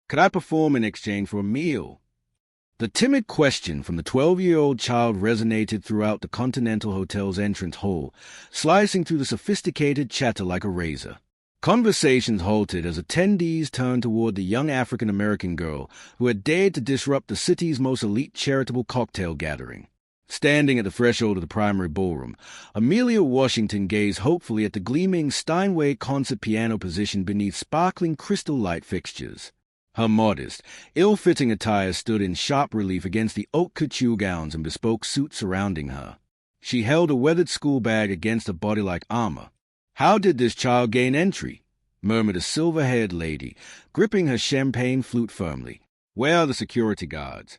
Could I perform in exchange for a meal? The timid question from the 12-year-old child resonated throughout the Continental Hotel's entrance hall, slicing through the sophisticated chatter like a razor. Conversations halted as attendees turned toward the young African-American girl who had dared to disrupt the city's most elite charitable cocktail gathering. Standing at the threshold of the primary ballroom, Amelia Washington gazed hopefully at the gleaming Steinway concert piano positioned beneath sparkling crystal light fixtures. Her modest, ill-fitting attire stood in sharp relief against the haute couture gowns and bespoke suits surrounding her. She held a weathered school bag against a body like armor. "How did this child gain entry?" murmured a silver-haired lady, gripping her champagne flute firmly. "Where are the security guards?"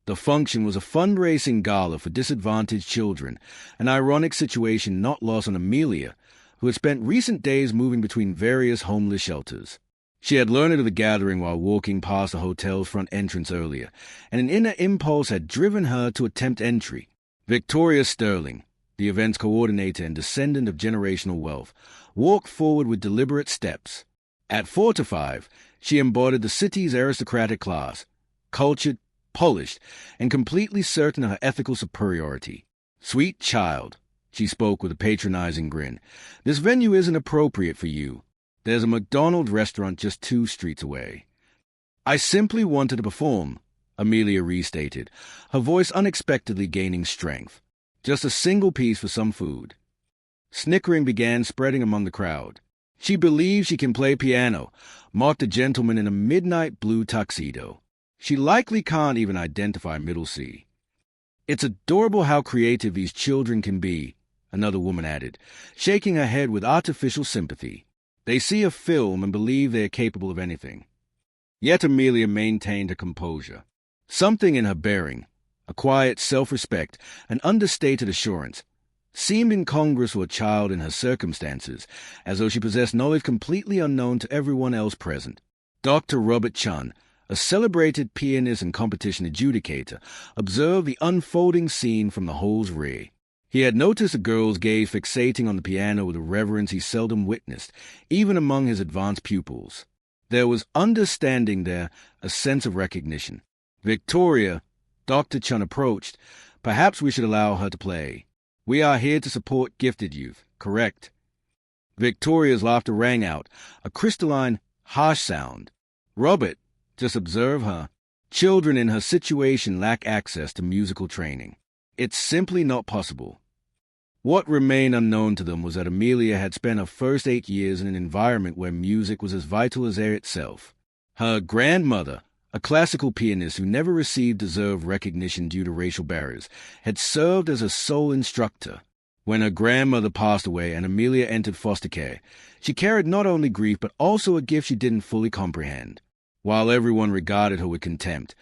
The function was a fundraising gala for disadvantaged children, an ironic situation not lost on Amelia, who had spent recent days moving between various homeless shelters. She had learned of the gathering while walking past the hotel's front entrance earlier, and an inner impulse had driven her to attempt entry. Victoria Sterling, the event's coordinator and descendant of generational wealth, walked forward with deliberate steps. At 4 to 5, she embodied the city's aristocratic class, cultured, polished, and completely certain of her ethical superiority. "Sweet child," she spoke with a patronizing grin, "this venue isn't appropriate for you. There's a McDonald's restaurant just 2 streets away." "I simply wanted to perform," Amelia restated, her voice unexpectedly gaining strength. "Just a single piece for some food." Snickering began spreading among the crowd. "She believes she can play piano," mocked a gentleman in a midnight blue tuxedo. "She likely can't even identify middle C." "It's adorable how creative these children can be," another woman added, shaking her head with artificial sympathy. "They see a film and believe they are capable of anything." Yet Amelia maintained her composure. Something in her bearing, a quiet self-respect, an understated assurance, seemed incongruous for a child in her circumstances, as though she possessed knowledge completely unknown to everyone else present. Dr. Robert Chun, a celebrated pianist and competition adjudicator, observed the unfolding scene from the hall's rear. He had noticed the girl's gaze fixating on the piano with a reverence he seldom witnessed, even among his advanced pupils. There was understanding there, a sense of recognition. "Victoria," Dr. Chun approached, "perhaps we should allow her to play. We are here to support gifted youth, correct?" Victoria's laughter rang out, a crystalline, harsh sound. "Robert, just observe her. Children in her situation lack access to musical training. It's simply not possible." What remained unknown to them was that Amelia had spent her first 8 years in an environment where music was as vital as air itself. Her grandmother, a classical pianist who never received deserved recognition due to racial barriers, had served as a sole instructor. When her grandmother passed away and Amelia entered foster care, she carried not only grief but also a gift she didn't fully comprehend. While everyone regarded her with contempt,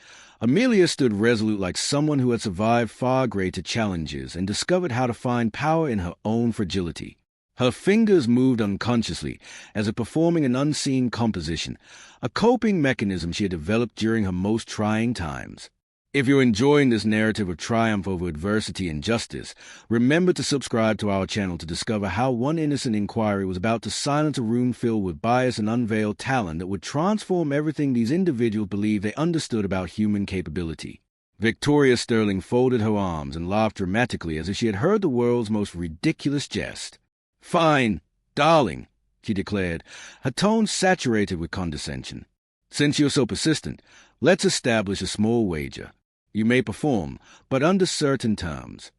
Amelia stood resolute like someone who had survived far greater challenges and discovered how to find power in her own fragility. Her fingers moved unconsciously as if performing an unseen composition, a coping mechanism she had developed during her most trying times. If you're enjoying this narrative of triumph over adversity and justice, remember to subscribe to our channel to discover how one innocent inquiry was about to silence a room filled with bias and unveiled talent that would transform everything these individuals believed they understood about human capability. Victoria Sterling folded her arms and laughed dramatically as if she had heard the world's most ridiculous jest. "Fine, darling," she declared, her tone saturated with condescension. "Since you're so persistent, let's establish a small wager. You may perform, but under certain terms."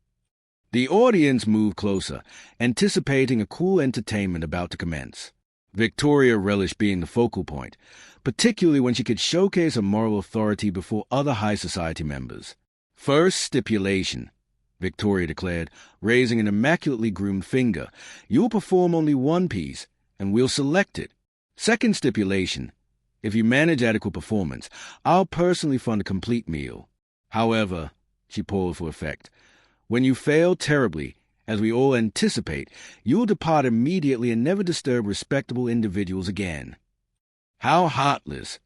The audience moved closer, anticipating a cool entertainment about to commence. Victoria relished being the focal point, particularly when she could showcase her moral authority before other high society members. "First stipulation," Victoria declared, raising an immaculately groomed finger. "You'll perform only one piece, and we'll select it. Second stipulation, if you manage adequate performance, I'll personally fund a complete meal. However," she paused for effect, "when you fail terribly, as we all anticipate, you'll depart immediately and never disturb respectable individuals again." "How heartless,"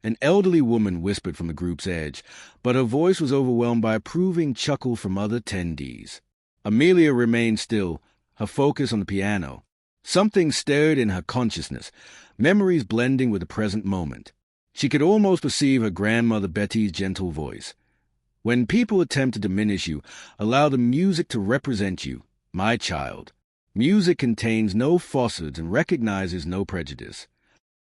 an elderly woman whispered from the group's edge, but her voice was overwhelmed by approving chuckle from other attendees. Amelia remained still, her focus on the piano. Something stirred in her consciousness, memories blending with the present moment. She could almost perceive her grandmother Betty's gentle voice. When people attempt to diminish you, allow the music to represent you, my child. Music contains no falsehoods and recognizes no prejudice.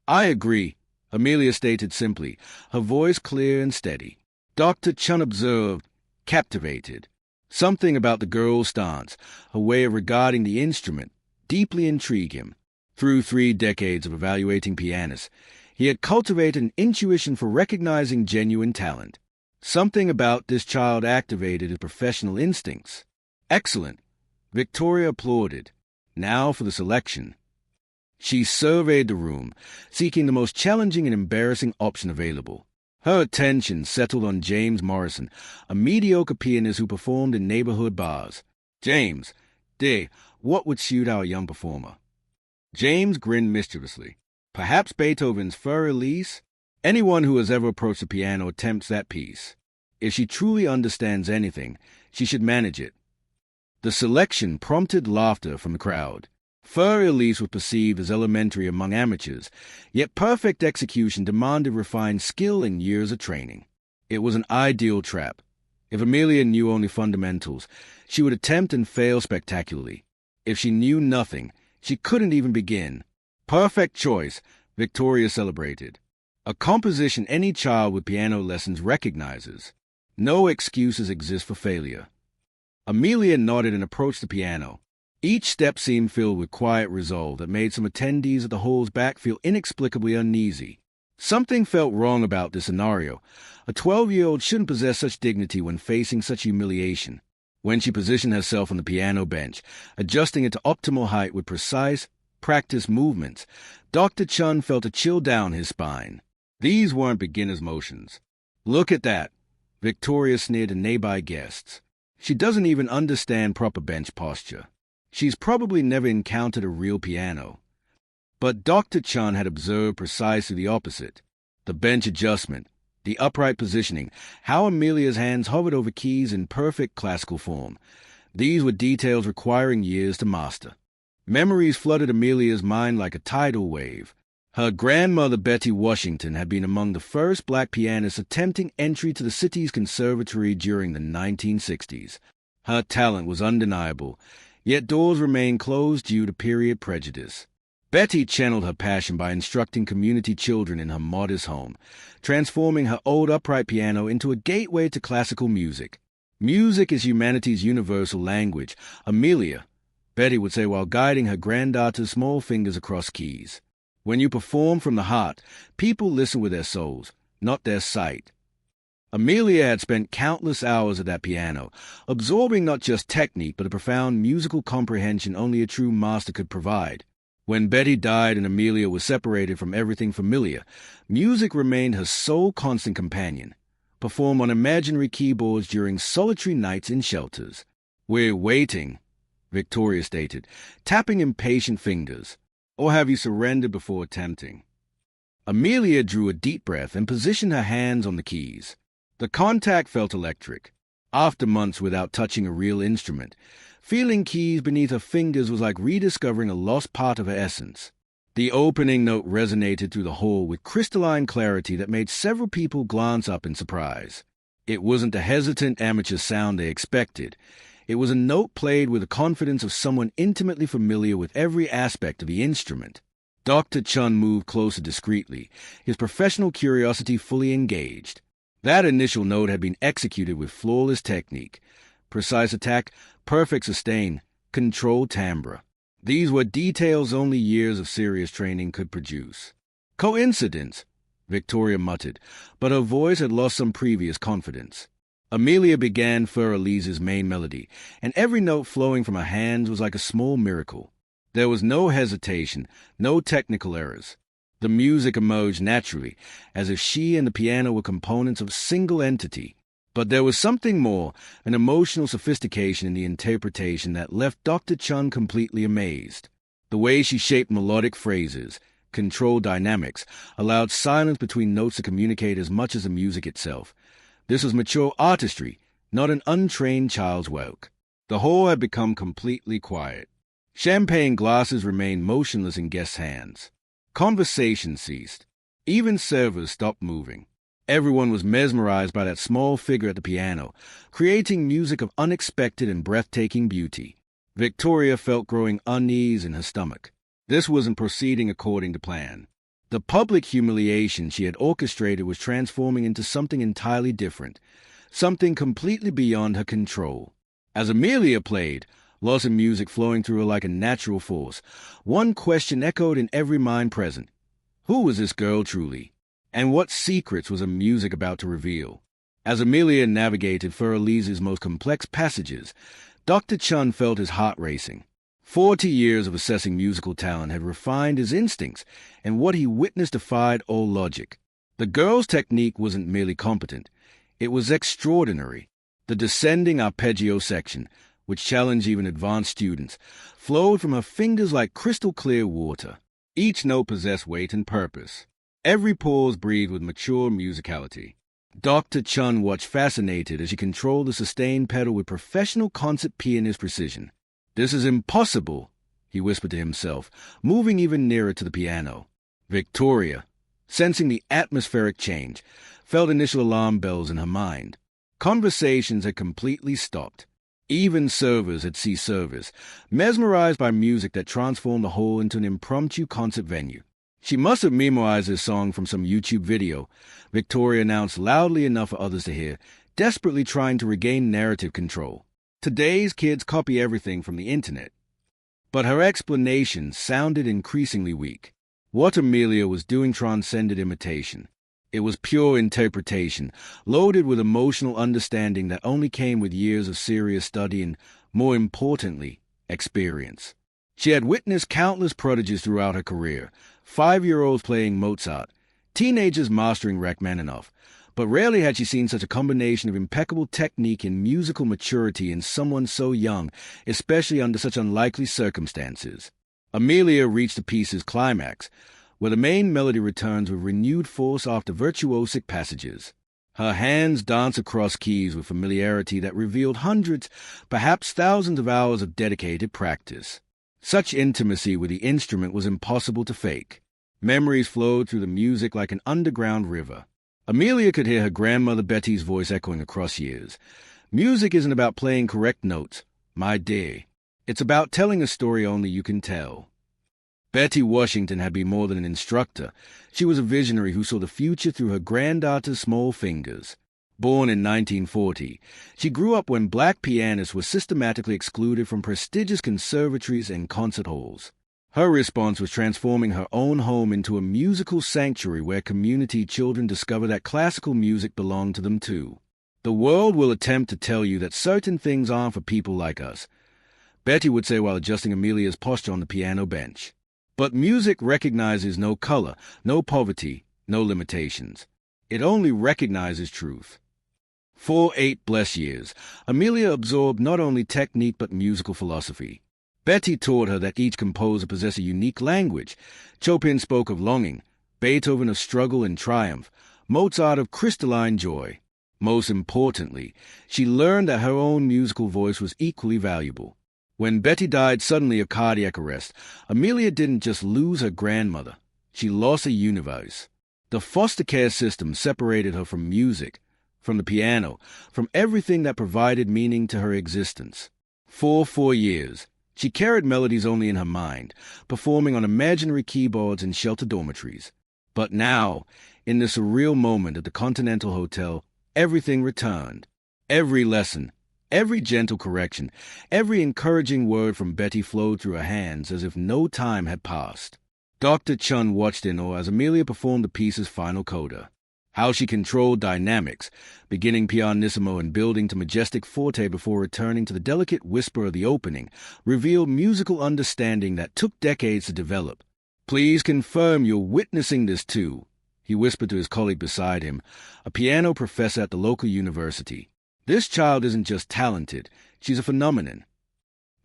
I agree, Amelia stated simply, her voice clear and steady. Dr. Chun observed, captivated. Something about the girl's stance, her way of regarding the instrument, deeply intrigued him. Through 3 decades of evaluating pianists, he had cultivated an intuition for recognizing genuine talent. Something about this child activated his professional instincts. Excellent. Victoria applauded. Now for the selection. She surveyed the room, seeking the most challenging and embarrassing option available. Her attention settled on James Morrison, a mediocre pianist who performed in neighborhood bars. James, dear, what would suit our young performer? James grinned mischievously. Perhaps Beethoven's Für Elise? Anyone who has ever approached the piano attempts that piece. If she truly understands anything, she should manage it. The selection prompted laughter from the crowd. Für Elise was perceived as elementary among amateurs, yet perfect execution demanded refined skill and years of training. It was an ideal trap. If Amelia knew only fundamentals, she would attempt and fail spectacularly. If she knew nothing, she couldn't even begin. Perfect choice, Victoria celebrated. A composition any child with piano lessons recognizes. No excuses exist for failure. Amelia nodded and approached the piano. Each step seemed filled with quiet resolve that made some attendees at the hall's back feel inexplicably uneasy. Something felt wrong about this scenario. A 12-year-old shouldn't possess such dignity when facing such humiliation. When she positioned herself on the piano bench, adjusting it to optimal height with precise, practiced movements, Dr. Chun felt a chill down his spine. These weren't beginner's motions. Look at that, Victoria sneered to nearby guests. She doesn't even understand proper bench posture. She's probably never encountered a real piano. But Dr. Chun had observed precisely the opposite. The bench adjustment, the upright positioning, how Amelia's hands hovered over keys in perfect classical form. These were details requiring years to master. Memories flooded Amelia's mind like a tidal wave. Her grandmother Betty Washington had been among the first black pianists attempting entry to the city's conservatory during the 1960s. Her talent was undeniable, yet doors remained closed due to period prejudice. Betty channeled her passion by instructing community children in her modest home, transforming her old upright piano into a gateway to classical music. Music is humanity's universal language, Amelia, Betty would say while guiding her granddaughter's small fingers across keys. When you perform from the heart, people listen with their souls, not their sight. Amelia had spent countless hours at that piano, absorbing not just technique but a profound musical comprehension only a true master could provide. When Betty died and Amelia was separated from everything familiar, music remained her sole constant companion, performed on imaginary keyboards during solitary nights in shelters. "We're waiting," Victoria stated, tapping impatient fingers. "Or have you surrendered before attempting?" Amelia drew a deep breath and positioned her hands on the keys. The contact felt electric. After months without touching a real instrument, feeling keys beneath her fingers was like rediscovering a lost part of her essence. The opening note resonated through the hall with crystalline clarity that made several people glance up in surprise. It wasn't the hesitant amateur sound they expected. It was a note played with the confidence of someone intimately familiar with every aspect of the instrument. Dr. Chun moved closer discreetly, his professional curiosity fully engaged. That initial note had been executed with flawless technique. Precise attack, perfect sustain, controlled timbre. These were details only years of serious training could produce. "Coincidence," Victoria muttered, but her voice had lost some previous confidence. Amelia began Für Elise's main melody, and every note flowing from her hands was like a small miracle. There was no hesitation, no technical errors. The music emerged naturally, as if she and the piano were components of a single entity. But there was something more, an emotional sophistication in the interpretation that left Dr. Chun completely amazed. The way she shaped melodic phrases, controlled dynamics, allowed silence between notes to communicate as much as the music itself. This was mature artistry, not an untrained child's work. The hall had become completely quiet. Champagne glasses remained motionless in guests' hands. Conversation ceased. Even servers stopped moving. Everyone was mesmerized by that small figure at the piano, creating music of unexpected and breathtaking beauty. Victoria felt growing unease in her stomach. This wasn't proceeding according to plan. The public humiliation she had orchestrated was transforming into something entirely different, something completely beyond her control. As Amelia played, loss in music flowing through her like a natural force, one question echoed in every mind present. Who was this girl truly? And what secrets was her music about to reveal? As Amelia navigated Furlize's most complex passages, Dr. Chun felt his heart racing. 40 years of assessing musical talent had refined his instincts, and what he witnessed defied all logic. The girl's technique wasn't merely competent, it was extraordinary. The descending arpeggio section, which challenged even advanced students, flowed from her fingers like crystal-clear water. Each note possessed weight and purpose. Every pause breathed with mature musicality. Dr. Chun watched fascinated as she controlled the sustained pedal with professional concert pianist precision. "This is impossible," he whispered to himself, moving even nearer to the piano. Victoria, sensing the atmospheric change, felt initial alarm bells in her mind. Conversations had completely stopped. Even servers had ceased service, mesmerized by music that transformed the hall into an impromptu concert venue. "She must have memorized this song from some YouTube video," Victoria announced loudly enough for others to hear, desperately trying to regain narrative control. Today's kids copy everything from the internet. But her explanation sounded increasingly weak. What Amelia was doing transcended imitation. It was pure interpretation, loaded with emotional understanding that only came with years of serious study and, more importantly, experience. She had witnessed countless prodigies throughout her career, 5-year-olds playing Mozart, teenagers mastering Rachmaninoff, but rarely had she seen such a combination of impeccable technique and musical maturity in someone so young, especially under such unlikely circumstances. Amelia reached the piece's climax, where the main melody returns with renewed force after virtuosic passages. Her hands danced across keys with familiarity that revealed hundreds, perhaps thousands of hours of dedicated practice. Such intimacy with the instrument was impossible to fake. Memories flowed through the music like an underground river. Amelia could hear her grandmother Betty's voice echoing across years. "Music isn't about playing correct notes, my dear. It's about telling a story only you can tell." Betty Washington had been more than an instructor. She was a visionary who saw the future through her granddaughter's small fingers. Born in 1940, she grew up when black pianists were systematically excluded from prestigious conservatories and concert halls. Her response was transforming her own home into a musical sanctuary where community children discovered that classical music belonged to them too. "The world will attempt to tell you that certain things aren't for people like us," Betty would say while adjusting Amelia's posture on the piano bench. But music recognizes no color, no poverty, no limitations. It only recognizes truth. For 8 blessed years, Amelia absorbed not only technique but musical philosophy. Betty taught her that each composer possessed a unique language. Chopin spoke of longing, Beethoven of struggle and triumph, Mozart of crystalline joy. Most importantly, she learned that her own musical voice was equally valuable. When Betty died suddenly of cardiac arrest, Amelia didn't just lose her grandmother. She lost a universe. The foster care system separated her from music, from the piano, from everything that provided meaning to her existence. For 4 years, she carried melodies only in her mind, performing on imaginary keyboards in sheltered dormitories. But now, in the surreal moment at the Continental Hotel, everything returned. Every lesson, every gentle correction, every encouraging word from Betty flowed through her hands as if no time had passed. Dr. Chun watched in awe as Amelia performed the piece's final coda. How she controlled dynamics, beginning pianissimo and building to majestic forte before returning to the delicate whisper of the opening, revealed musical understanding that took decades to develop. "Please confirm you're witnessing this too," he whispered to his colleague beside him, a piano professor at the local university. "This child isn't just talented, she's a phenomenon."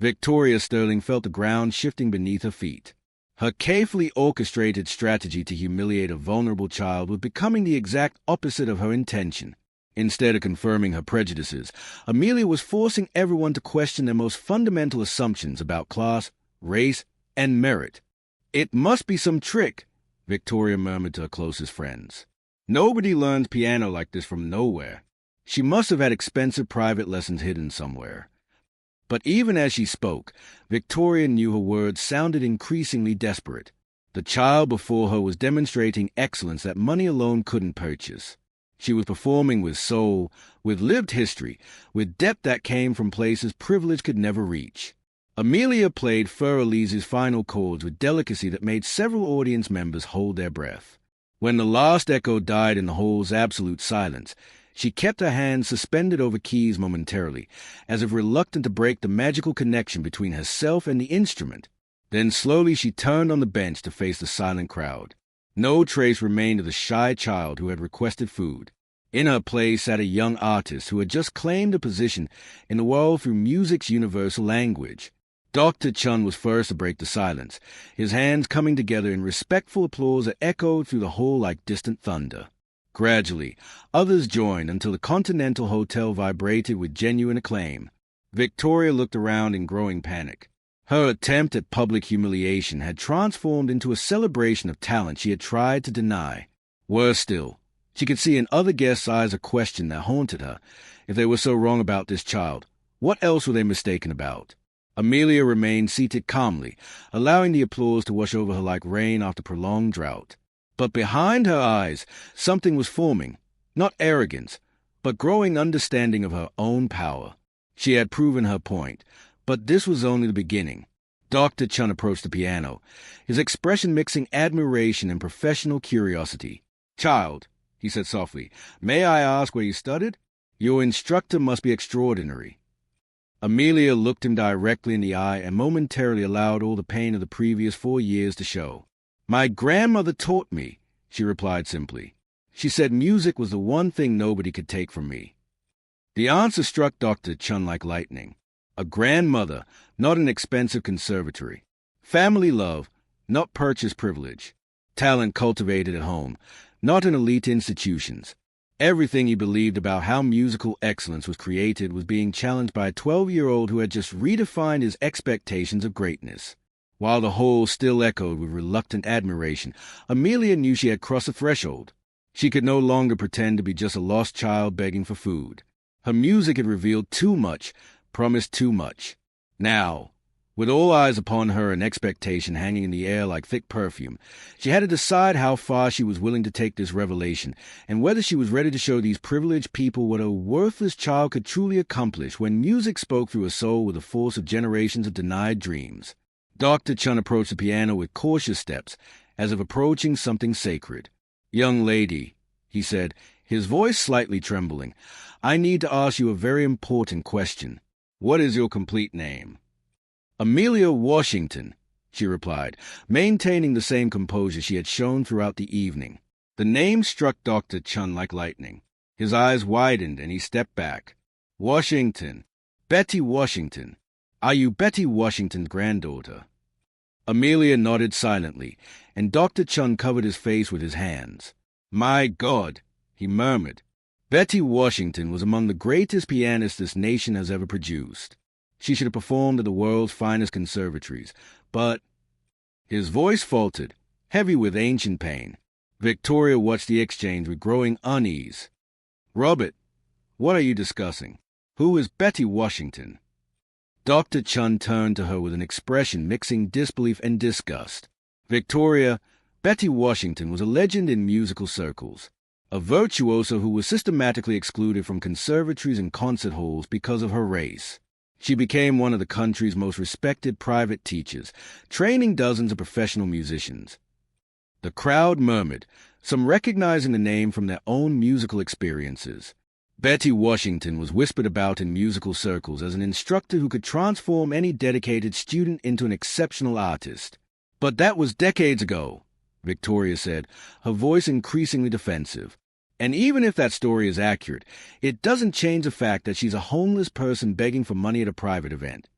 Victoria Sterling felt the ground shifting beneath her feet. Her carefully orchestrated strategy to humiliate a vulnerable child was becoming the exact opposite of her intention. Instead of confirming her prejudices, Amelia was forcing everyone to question their most fundamental assumptions about class, race, and merit. "It must be some trick," Victoria murmured to her closest friends. Nobody learns piano like this from nowhere. She must have had expensive private lessons hidden somewhere. But even as she spoke, Victoria knew her words sounded increasingly desperate. The child before her was demonstrating excellence that money alone couldn't purchase. She was performing with soul, with lived history, with depth that came from places privilege could never reach. Amelia played Fur Elise's final chords with delicacy that made several audience members hold their breath. When the last echo died in the hall's absolute silence, she kept her hands suspended over keys momentarily, as if reluctant to break the magical connection between herself and the instrument. Then slowly she turned on the bench to face the silent crowd. No trace remained of the shy child who had requested food. In her place sat a young artist who had just claimed a position in the world through music's universal language. Dr. Chun was first to break the silence, his hands coming together in respectful applause that echoed through the hall like distant thunder. Gradually, others joined until the Continental Hotel vibrated with genuine acclaim. Victoria looked around in growing panic. Her attempt at public humiliation had transformed into a celebration of talent she had tried to deny. Worse still, she could see in other guests' eyes a question that haunted her. If they were so wrong about this child, what else were they mistaken about? Amelia remained seated calmly, allowing the applause to wash over her like rain after prolonged drought. But behind her eyes, something was forming, not arrogance, but growing understanding of her own power. She had proven her point, but this was only the beginning. Dr. Chun approached the piano, his expression mixing admiration and professional curiosity. "Child," he said softly, "may I ask where you studied? Your instructor must be extraordinary." Amelia looked him directly in the eye and momentarily allowed all the pain of the previous 4 years to show. "My grandmother taught me," she replied simply. "She said music was the one thing nobody could take from me." The answer struck Dr. Chun like lightning. A grandmother, not an expensive conservatory. Family love, not purchased privilege. Talent cultivated at home, not in elite institutions. Everything he believed about how musical excellence was created was being challenged by a 12-year-old who had just redefined his expectations of greatness. While the hall still echoed with reluctant admiration, Amelia knew she had crossed a threshold. She could no longer pretend to be just a lost child begging for food. Her music had revealed too much, promised too much. Now, with all eyes upon her and expectation hanging in the air like thick perfume, she had to decide how far she was willing to take this revelation, and whether she was ready to show these privileged people what a worthless child could truly accomplish when music spoke through her soul with the force of generations of denied dreams. Dr. Chun approached the piano with cautious steps, as if approaching something sacred. "Young lady," he said, his voice slightly trembling, "I need to ask you a very important question. What is your complete name?" "Amelia Washington," she replied, maintaining the same composure she had shown throughout the evening. The name struck Dr. Chun like lightning. His eyes widened and he stepped back. "Washington. Betty Washington. Are you Betty Washington's granddaughter?" Amelia nodded silently, and Dr. Chun covered his face with his hands. "My God," he murmured. Betty Washington was among the greatest pianists this nation has ever produced. She should have performed at the world's finest conservatories, but... His voice faltered, heavy with ancient pain. Victoria watched the exchange with growing unease. "Robert, what are you discussing? Who is Betty Washington?" Dr. Chun turned to her with an expression mixing disbelief and disgust. "Victoria, Betty Washington was a legend in musical circles. A virtuoso who was systematically excluded from conservatories and concert halls because of her race. She became one of the country's most respected private teachers, training dozens of professional musicians." The crowd murmured, some recognizing the name from their own musical experiences. Betty Washington was whispered about in musical circles as an instructor who could transform any dedicated student into an exceptional artist. "But that was decades ago," Victoria said, her voice increasingly defensive. "And even if that story is accurate, it doesn't change the fact that she's a homeless person begging for money at a private event."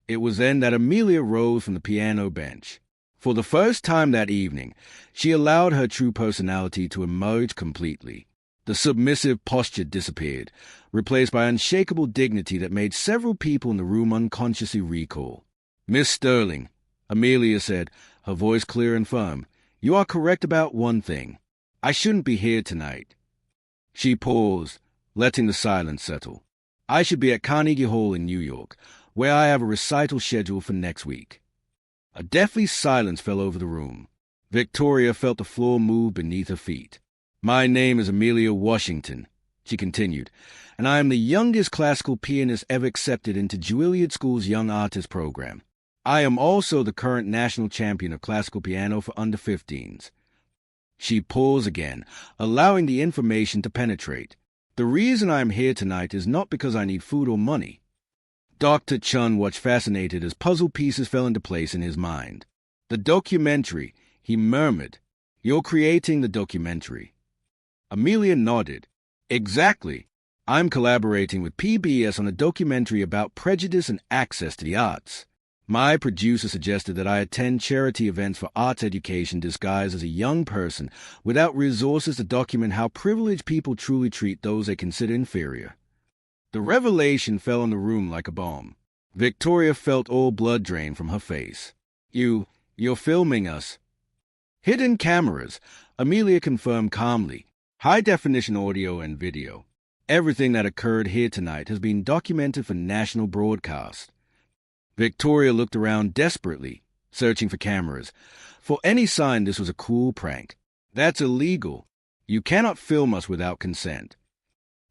It was then that Amelia rose from the piano bench. For the first time that evening, she allowed her true personality to emerge completely. The submissive posture disappeared, replaced by unshakable dignity that made several people in the room unconsciously recoil. "Miss Sterling," Amelia said, her voice clear and firm, You are correct about one thing. I shouldn't be here tonight. She paused, letting the silence settle. I should be at Carnegie Hall in New York, where I have a recital scheduled for next week. A deathly silence fell over the room. Victoria felt the floor move beneath her feet. My name is Amelia Washington, she continued, and I am the youngest classical pianist ever accepted into Juilliard School's Young Artist program. I am also the current national champion of classical piano for under-15s. She paused again, allowing the information to penetrate. The reason I am here tonight is not because I need food or money. Dr. Chun watched fascinated as puzzle pieces fell into place in his mind. The documentary, he murmured. You're creating the documentary. Amelia nodded. Exactly. I'm collaborating with PBS on a documentary about prejudice and access to the arts. My producer suggested that I attend charity events for arts education disguised as a young person without resources to document how privileged people truly treat those they consider inferior. The revelation fell on the room like a bomb. Victoria felt all blood drain from her face. You're filming us. Hidden cameras, Amelia confirmed calmly. High-definition audio and video. Everything that occurred here tonight has been documented for national broadcast. Victoria looked around desperately, searching for cameras, for any sign this was a cruel prank. That's illegal. You cannot film us without consent.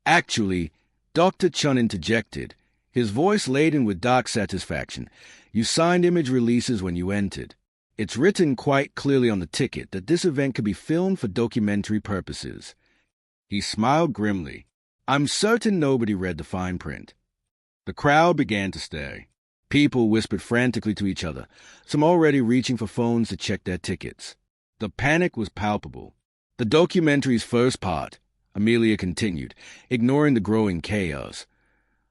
Actually, Dr. Chun interjected, his voice laden with dark satisfaction. You signed image releases when you entered. It's written quite clearly on the ticket that this event could be filmed for documentary purposes. He smiled grimly. I'm certain nobody read the fine print. The crowd began to stare. People whispered frantically to each other, some already reaching for phones to check their tickets. The panic was palpable. The documentary's first part, Amelia continued, ignoring the growing chaos,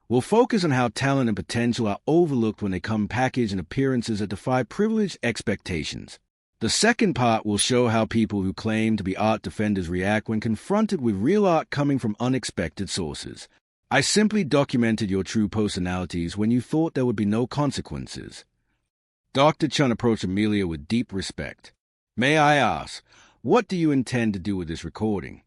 will focus on how talent and potential are overlooked when they come packaged in appearances that defy privileged expectations. The second part will show how people who claim to be art defenders react when confronted with real art coming from unexpected sources. I simply documented your true personalities when you thought there would be no consequences. Dr. Chun approached Amelia with deep respect. May I ask, what do you intend to do with this recording?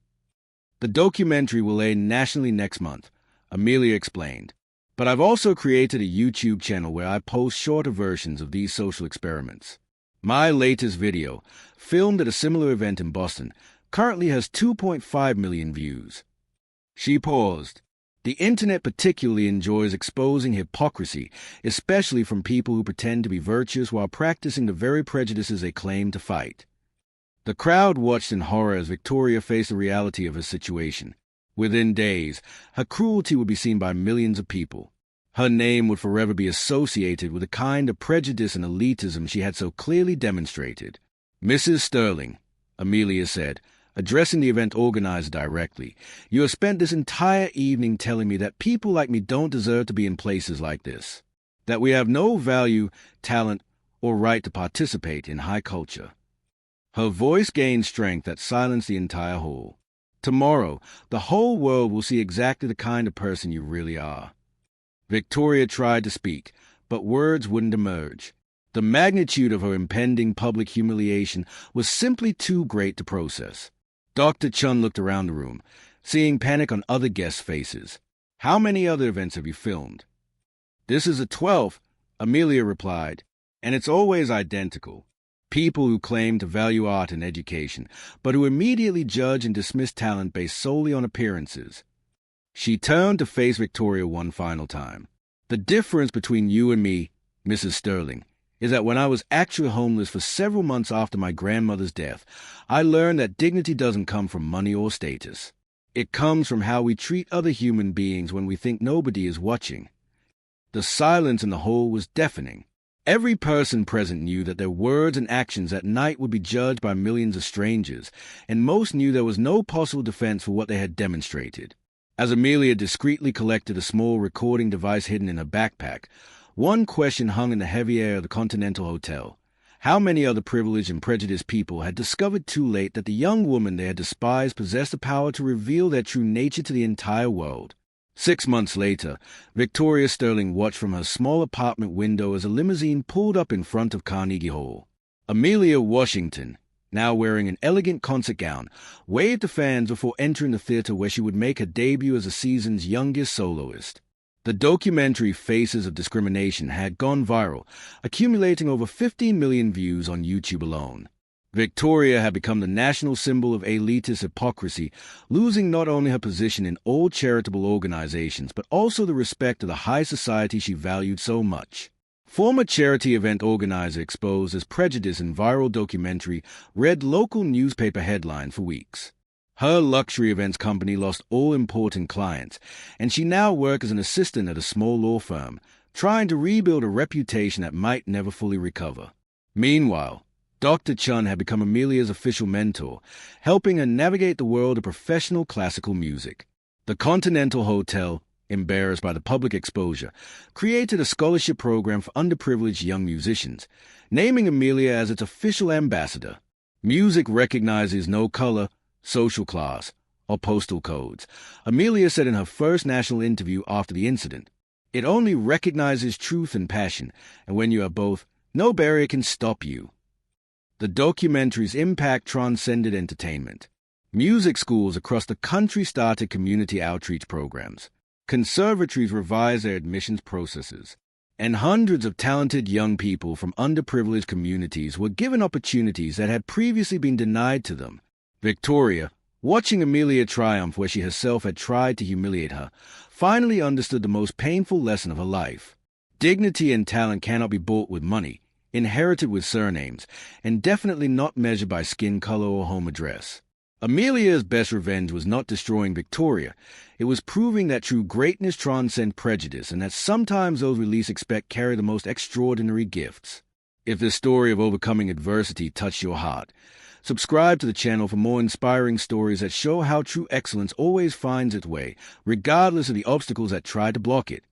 The documentary will air nationally next month, Amelia explained. But I've also created a YouTube channel where I post shorter versions of these social experiments. My latest video, filmed at a similar event in Boston, currently has 2.5 million views. She paused. The internet particularly enjoys exposing hypocrisy, especially from people who pretend to be virtuous while practicing the very prejudices they claim to fight. The crowd watched in horror as Victoria faced the reality of her situation. Within days, her cruelty would be seen by millions of people. Her name would forever be associated with the kind of prejudice and elitism she had so clearly demonstrated. Mrs. Sterling, Amelia said, addressing the event organizer directly, you have spent this entire evening telling me that people like me don't deserve to be in places like this, that we have no value, talent, or right to participate in high culture. Her voice gained strength that silenced the entire hall. Tomorrow, the whole world will see exactly the kind of person you really are. Victoria tried to speak, but words wouldn't emerge. The magnitude of her impending public humiliation was simply too great to process. Dr. Chun looked around the room, seeing panic on other guests' faces. How many other events have you filmed? This is the 12th, Amelia replied, and it's always identical. People who claim to value art and education, but who immediately judge and dismiss talent based solely on appearances. She turned to face Victoria one final time. The difference between you and me, Mrs. Sterling, is that when I was actually homeless for several months after my grandmother's death, I learned that dignity doesn't come from money or status. It comes from how we treat other human beings when we think nobody is watching. The silence in the hall was deafening. Every person present knew that their words and actions that night would be judged by millions of strangers, and most knew there was no possible defense for what they had demonstrated. As Amelia discreetly collected a small recording device hidden in her backpack, one question hung in the heavy air of the Continental Hotel. How many other privileged and prejudiced people had discovered too late that the young woman they had despised possessed the power to reveal their true nature to the entire world? 6 months later, Victoria Sterling watched from her small apartment window as a limousine pulled up in front of Carnegie Hall. Amelia Washington, now wearing an elegant concert gown, waved to fans before entering the theater where she would make her debut as the season's youngest soloist. The documentary Faces of Discrimination had gone viral, accumulating over 15 million views on YouTube alone. Victoria had become the national symbol of elitist hypocrisy, losing not only her position in all charitable organizations but also the respect of the high society she valued so much. Former charity event organizer exposed as prejudice in viral documentary read local newspaper headline for weeks. Her luxury events company lost all important clients, and she now works as an assistant at a small law firm, trying to rebuild a reputation that might never fully recover. Meanwhile, Dr. Chun had become Amelia's official mentor, helping her navigate the world of professional classical music. The Continental Hotel, embarrassed by the public exposure, created a scholarship program for underprivileged young musicians, naming Amelia as its official ambassador. Music recognizes no color, social class, or postal codes, Amelia said in her first national interview after the incident. It only recognizes truth and passion, and when you have both, no barrier can stop you. The documentary's impact transcended entertainment. Music schools across the country started community outreach programs. Conservatories revised their admissions processes. And hundreds of talented young people from underprivileged communities were given opportunities that had previously been denied to them. Victoria, watching Amelia triumph where she herself had tried to humiliate her, finally understood the most painful lesson of her life. Dignity and talent cannot be bought with money, inherited with surnames, and definitely not measured by skin color or home address. Amelia's best revenge was not destroying Victoria. It was proving that true greatness transcends prejudice and that sometimes those we least expect carry the most extraordinary gifts. If this story of overcoming adversity touched your heart, subscribe to the channel for more inspiring stories that show how true excellence always finds its way, regardless of the obstacles that try to block it.